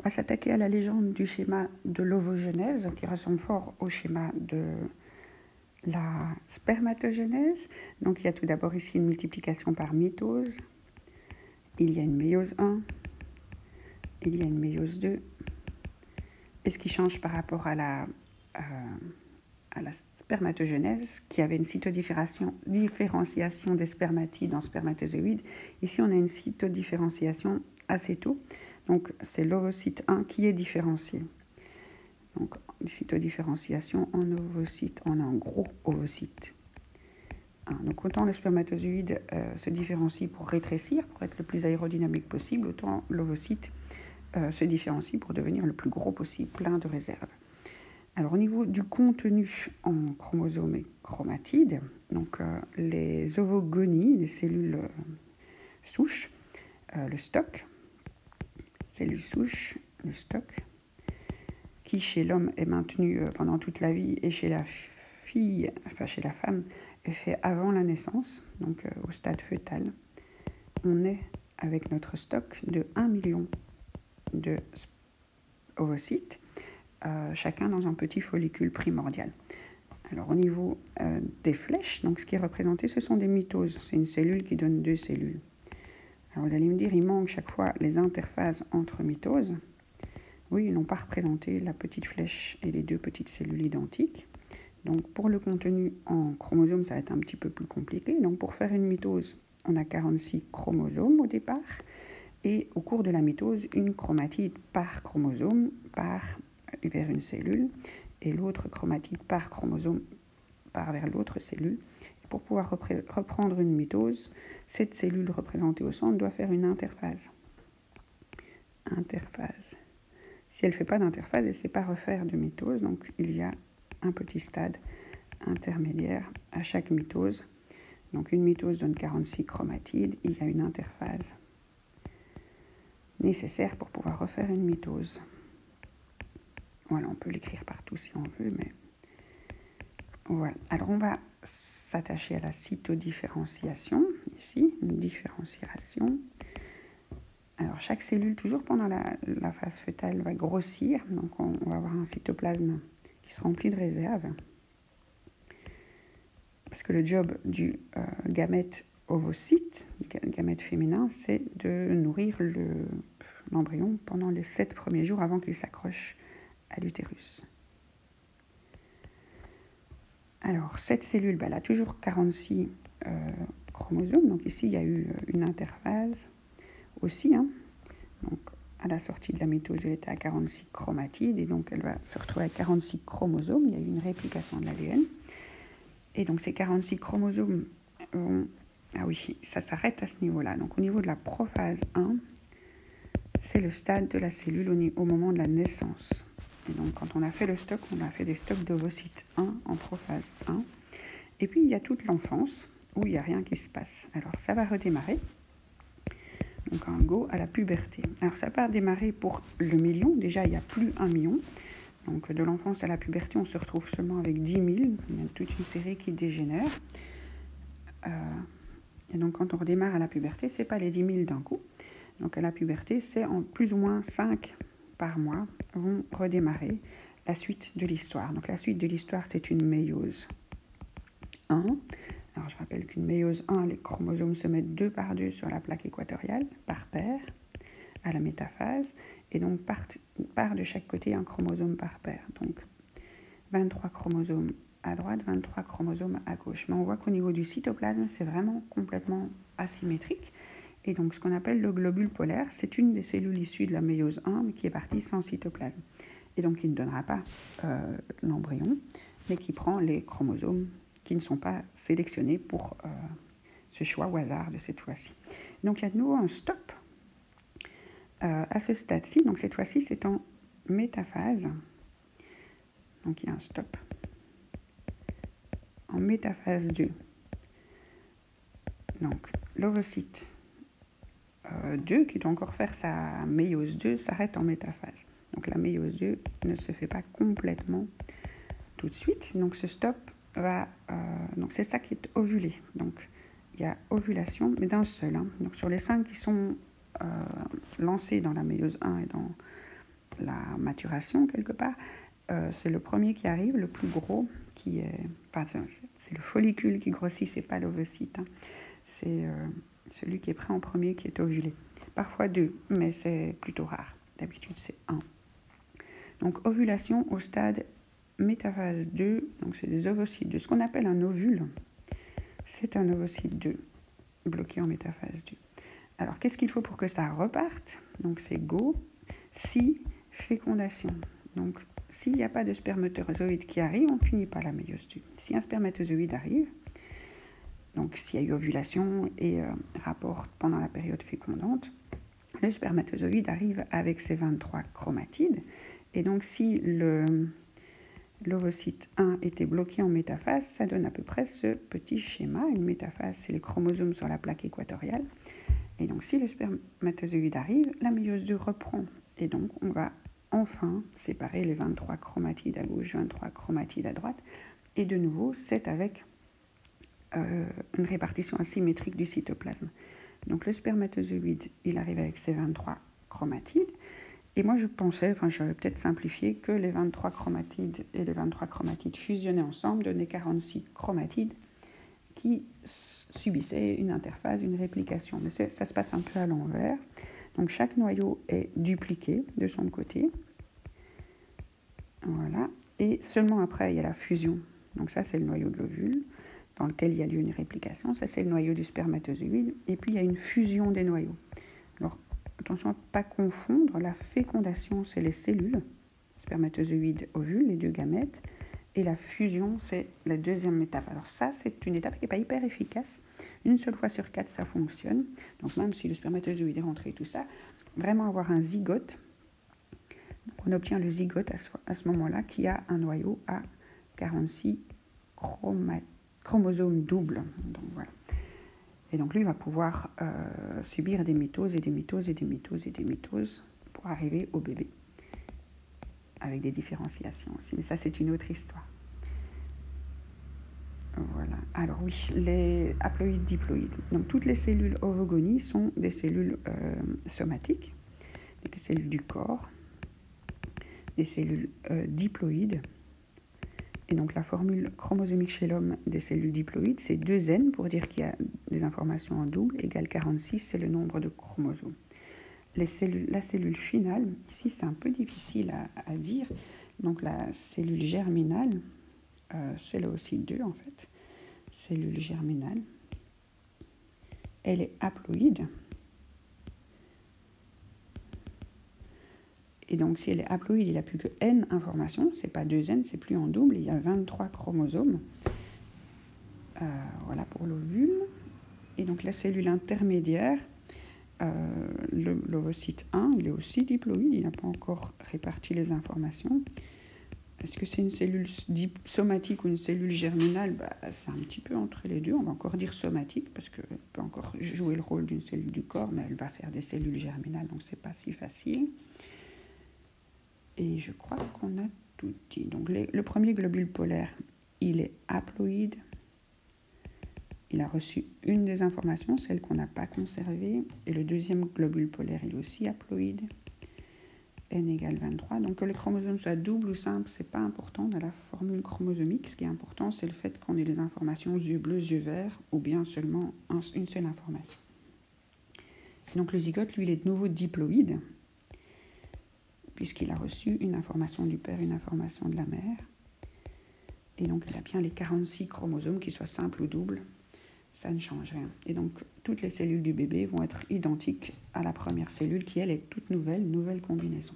va s'attaquer à la légende du schéma de l'ovogenèse, qui ressemble fort au schéma de la spermatogenèse. Donc il y a tout d'abord ici une multiplication par mitose, il y a une méiose 1, il y a une méiose 2. Et ce qui change par rapport à la spermatogenèse, qui avait une cytodifférenciation des spermatides en spermatozoïdes, ici on a une cytodifférenciation assez tôt. Donc c'est l'ovocyte 1 qui est différencié. Donc cytodifférenciation en ovocyte, on a un gros ovocyte. Donc autant le spermatozoïde se différencie pour rétrécir, pour être le plus aérodynamique possible, autant l'ovocyte se différencie pour devenir le plus gros possible, plein de réserves. Alors au niveau du contenu en chromosomes et chromatides, donc les ovogonies, les cellules souches, le stock, cellules souches, le stock, qui chez l'homme est maintenu pendant toute la vie et chez la fille, enfin chez la femme, est fait avant la naissance, donc au stade fœtal. On est avec notre stock de 1 million de ovocytes, chacun dans un petit follicule primordial. Alors au niveau des flèches, donc ce qui est représenté, ce sont des mitoses. C'est une cellule qui donne 2 cellules. Alors vous allez me dire, il manque chaque fois les interphases entre mitoses. Oui, ils n'ont pas représenté la petite flèche et les 2 petites cellules identiques. Donc pour le contenu en chromosomes, ça va être un petit peu plus compliqué. Donc pour faire une mitose, on a 46 chromosomes au départ. Et au cours de la mitose, une chromatide par chromosome part vers une cellule et l'autre chromatide par chromosome part vers l'autre cellule. Et pour pouvoir reprendre une mitose, cette cellule représentée au centre doit faire une interphase. Si elle ne fait pas d'interphase, elle ne sait pas refaire de mitose. Donc il y a un petit stade intermédiaire à chaque mitose. Donc une mitose donne 46 chromatides, il y a une interphase nécessaire pour pouvoir refaire une mitose. Voilà, on peut l'écrire partout si on veut, mais voilà. Alors on va s'attacher à la cytodifférenciation, ici, une différenciation. Alors chaque cellule, toujours pendant la phase fœtale, va grossir, donc on va avoir un cytoplasme qui se remplit de réserves. Parce que le job du gamète ovocyte, du gamète féminin, c'est de nourrir l'embryon pendant les 7 premiers jours avant qu'il s'accroche à l'utérus. Alors, cette cellule, elle a toujours 46 chromosomes. Donc ici, il y a eu une interphase aussi. Donc, à la sortie de la mitose, elle était à 46 chromatides. Et donc, elle va se retrouver à 46 chromosomes. Il y a eu une réplication de l'ADN. Et donc, ces 46 chromosomes vont... Ah oui, ça s'arrête à ce niveau-là. Donc, au niveau de la prophase 1, c'est le stade de la cellule au moment de la naissance. Et donc, quand on a fait le stock, on a fait des stocks d'ovocytes 1 en prophase 1. Et puis, il y a toute l'enfance où il n'y a rien qui se passe. Alors, ça va redémarrer. Donc, un go à la puberté. Alors, ça va démarrer pour le million. Déjà, il n'y a plus 1 million. Donc, de l'enfance à la puberté, on se retrouve seulement avec 10 000. Il y a toute une série qui dégénère. Et donc, quand on redémarre à la puberté, ce n'est pas les 10 000 d'un coup. Donc, à la puberté, c'est en plus ou moins 5 par mois vont redémarrer la suite de l'histoire. Donc, la suite de l'histoire, c'est une méiose 1. Alors, je rappelle qu'une méiose 1, les chromosomes se mettent 2 par 2 sur la plaque équatoriale, par paire, à la métaphase. Et donc, part de chaque côté un chromosome par paire. Donc, 23 chromosomes à droite, 23 chromosomes à gauche. Mais on voit qu'au niveau du cytoplasme, c'est vraiment complètement asymétrique. Et donc, ce qu'on appelle le globule polaire, c'est une des cellules issues de la méiose 1, mais qui est partie sans cytoplasme. Et donc, qui ne donnera pas l'embryon, mais qui prend les chromosomes qui ne sont pas sélectionnés pour ce choix au hasard de cette fois-ci. Donc, il y a de nouveau un stop à ce stade-ci. Donc, cette fois-ci, c'est en métaphase. Donc, il y a un stop. En métaphase 2. Donc, l'ovocyte 2, qui doit encore faire sa méiose 2, s'arrête en métaphase. Donc, la méiose 2 ne se fait pas complètement tout de suite. Donc, ce stop va... donc, c'est ça qui est ovulé. Donc, il y a ovulation, mais d'un seul. Donc, sur les 5 qui sont lancés dans la méiose 1 et dans la maturation quelque part, c'est le premier qui arrive, le plus gros, qui est... Enfin, c'est le follicule qui grossit, c'est pas l'ovocyte. Hein. C'est celui qui est prêt en premier qui est ovulé. Parfois 2, mais c'est plutôt rare. D'habitude, c'est 1. Donc, ovulation au stade métaphase 2, donc c'est des ovocytes 2. Ce qu'on appelle un ovule, c'est un ovocyte 2, bloqué en métaphase 2. Alors, qu'est-ce qu'il faut pour que ça reparte? Donc, c'est go, si, fécondation. Donc, s'il n'y a pas de spermatozoïde qui arrive, on ne finit pas la méiose 2. Si un spermatozoïde arrive, donc s'il y a eu ovulation et rapport pendant la période fécondante, le spermatozoïde arrive avec ses 23 chromatides. Et donc, si l'ovocyte 1 était bloqué en métaphase, ça donne à peu près ce petit schéma. Une métaphase, c'est les chromosomes sur la plaque équatoriale. Et donc, si le spermatozoïde arrive, la méiose 2 reprend. Et donc, on va enfin séparer les 23 chromatides à gauche, 23 chromatides à droite. Et de nouveau, c'est avec une répartition asymétrique du cytoplasme. Donc, le spermatozoïde, il arrive avec ses 23 chromatides. Et moi, je pensais, enfin, j'avais peut-être simplifié, que les 23 chromatides et les 23 chromatides fusionnés ensemble donnaient 46 chromatides qui subissaient une interphase, une réplication. Mais ça se passe un peu à l'envers. Donc, chaque noyau est dupliqué de son côté. Voilà. Et seulement après, il y a la fusion. Donc, ça, c'est le noyau de l'ovule, dans lequel il y a lieu une réplication. Ça, c'est le noyau du spermatozoïde. Et puis, il y a une fusion des noyaux. Alors, attention à ne pas confondre, la fécondation, c'est les cellules, spermatozoïde, ovule, les deux gamètes, et la fusion, c'est la deuxième étape. Alors ça, c'est une étape qui n'est pas hyper efficace. Une seule fois sur 4, ça fonctionne. Donc même si le spermatozoïde est rentré et tout ça, vraiment avoir un zygote. Donc on obtient le zygote à ce moment-là qui a un noyau à 46 chromosomes doubles. Donc voilà. Et donc lui va pouvoir subir des mitoses et des mitoses et des mitoses et des mitoses pour arriver au bébé, avec des différenciations aussi. Mais ça, c'est une autre histoire. Voilà. Alors oui, les haploïdes, diploïdes. Donc toutes les cellules ovogonies sont des cellules somatiques, des cellules du corps, des cellules diploïdes. Et donc la formule chromosomique chez l'homme des cellules diploïdes, c'est 2N pour dire qu'il y a des informations en double, égale 46, c'est le nombre de chromosomes. La cellule finale, ici c'est un peu difficile à dire, donc la cellule germinale, c'est là aussi 2 en fait, cellule germinale, elle est haploïde. Et donc, si elle est haploïde, il n'y a plus que N informations. Ce n'est pas 2N, c'est plus en double. Il y a 23 chromosomes. Voilà pour l'ovule. Et donc, la cellule intermédiaire, l'ovocyte 1, il est aussi diploïde. Il n'a pas encore réparti les informations. Est-ce que c'est une cellule somatique ou une cellule germinale? C'est un petit peu entre les deux. On va encore dire somatique parce qu'elle peut encore jouer le rôle d'une cellule du corps, mais elle va faire des cellules germinales, donc ce n'est pas si facile. Et je crois qu'on a tout dit. Donc le premier globule polaire, il est haploïde. Il a reçu une des informations, celle qu'on n'a pas conservée. Et le deuxième globule polaire, il est aussi haploïde. N égale 23. Donc que les chromosomes soient doubles ou simples, ce n'est pas important dans la formule chromosomique. Ce qui est important, c'est le fait qu'on ait des informations yeux bleus, yeux verts, ou bien seulement une seule information. Donc le zygote, lui, il est de nouveau diploïde, puisqu'il a reçu une information du père, une information de la mère. Et donc, il a bien les 46 chromosomes, qu'ils soient simples ou doubles, ça ne change rien. Et donc, toutes les cellules du bébé vont être identiques à la première cellule, qui, elle, est toute nouvelle combinaison.